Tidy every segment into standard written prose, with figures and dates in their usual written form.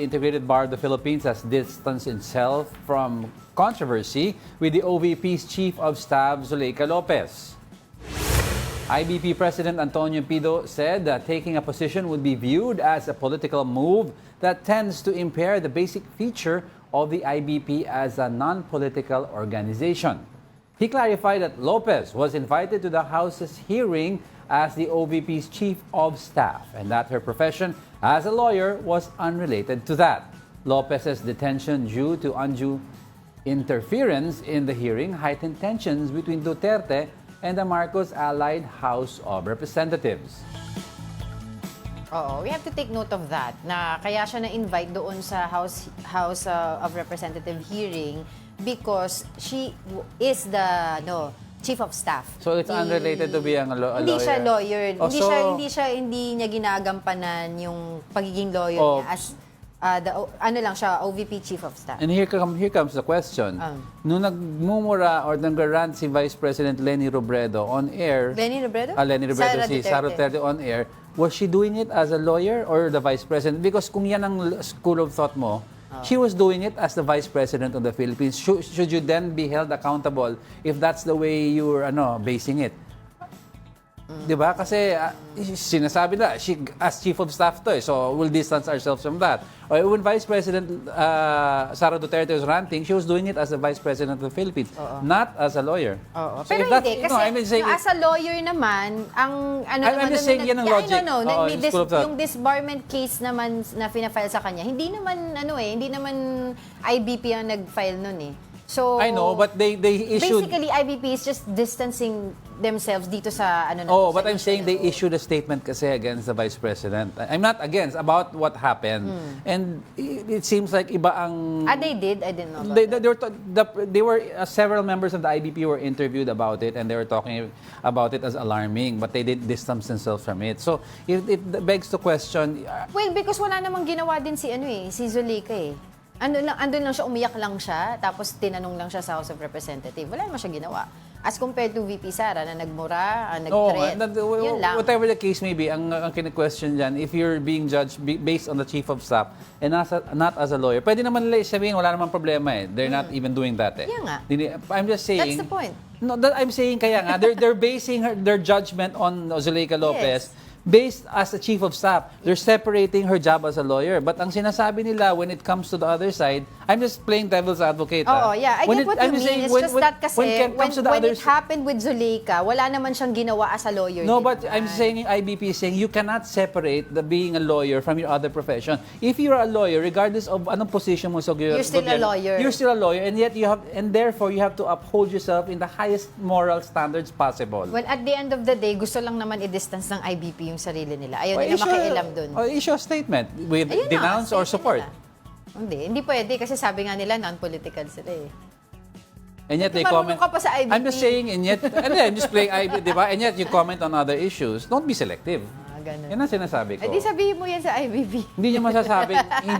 Integrated Bar of the Philippines has distanced itself from controversy with the OVP's Chief of Staff, Zuleika Lopez. IBP President Antonio Pido said that taking a position would be viewed as a political move that tends to impair the basic feature of the IBP as a non-political organization. He clarified that Lopez was invited to the House's hearing as the OVP's Chief of Staff and that her profession as a lawyer was unrelated to that. Lopez's detention due to undue interference in the hearing heightened tensions between Duterte and the Marcos-allied House of Representatives. Oo, we have to take note of that, na kaya siya na-invite doon sa House of Representative hearing because she is the Chief of Staff. So it's unrelated to being a lawyer? Hindi siya lawyer. Oh, Hindi niya ginagampanan yung pagiging lawyer niya as OVP Chief of Staff. And here comes the question. Nung nagmumura or nag-rant si Vice President Leni Robredo on air, Leni Robredo? Leni Robredo, si Sara Duterte on air, was she doing it as a lawyer or the Vice President? Because kung yan ang school of thought mo, she was doing it as the Vice President of the Philippines. Should you then be held accountable if that's the way you're basing it? Diba? Kasi sinasabi na, she as Chief of Staff to so we'll distance ourselves from that. Or when Vice President Sara Duterte was ranting, she was doing it as the Vice President of the Philippines, not as a lawyer. So pero hindi, kasi as a lawyer naman, ang I'm just saying yan ang logic. Yung disbarment case naman na fina-file sa kanya, hindi naman IBP ang nag-file nun eh. So, I know, but they issued... Basically, IBP is just distancing themselves dito sa but I'm saying they issued a statement kasi against the Vice President. I'm not against, about what happened. And it seems like iba ang... they did? I didn't know about they were several members of the IBP were interviewed about it and they were talking about it as alarming, but they did distance themselves from it. So, it begs the question... Well, because wala namang ginawa din si Zuleika eh. Andun lang siya, umiyak lang siya, tapos tinanong lang siya sa House of Representatives. Wala naman siya ginawa. As compared to VP Sara na nagmura, nag-threat, yun lang. Whatever the case may be, ang kine-question dyan, if you're being judged based on the Chief of Staff and not as a lawyer, pwede naman nila sabihin, wala namang problema eh. They're not even doing that eh. Yeah nga. I'm just saying... That's the point. No, I'm saying kaya nga, they're basing their judgment on Zuleika Lopez based as a Chief of Staff. They're separating her job as a lawyer. But ang sinasabi nila, when it comes to the other side, I'm just playing devil's advocate. I get what you mean. It's just that kasi when it happened with Zuleika, wala naman siyang ginawa as a lawyer. No, but I'm saying, IBP is saying, you cannot separate the being a lawyer from your other profession. If you're a lawyer, regardless of anong position mo sa you're still a lawyer. You're still a lawyer, and yet therefore you have to uphold yourself in the highest moral standards possible. Well, at the end of the day, gusto lang naman i-distance ng IBP yung sarili nila. Ayaw nila makialam dun. Issue a statement with denounce or support. Hindi pwede kasi sabi nga nila non-political sila eh. And yet they comment. Ka pa sa IBP. I'm just saying, and yet, I'm just playing IBP, di ba? And yet you comment on other issues. Don't be selective. Ganun. Yan ang sinasabi ko. Di sabihin mo yan sa IBP. Hindi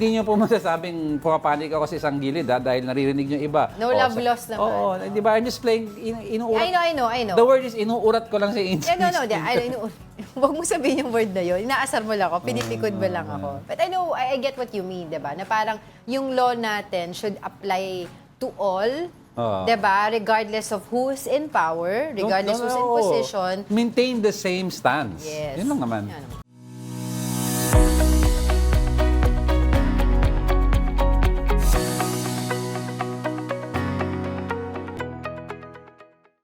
niyo po masasabing pumapanik ako sa isang gilid dahil naririnig niyo iba. No love lost naman. Oo, di ba? I'm just playing, inuurat. I know. The word is inuurat ko lang sa instinct. No. Huwag mo sabihin yung word na yun. Inaasar mo lang ako, pinitikod mo lang ako. But I know, I get what you mean, diba? Na parang yung law natin should apply to all, diba? Regardless of who's in power, regardless who's in position. Maintain the same stance. Yes. Yun lang naman.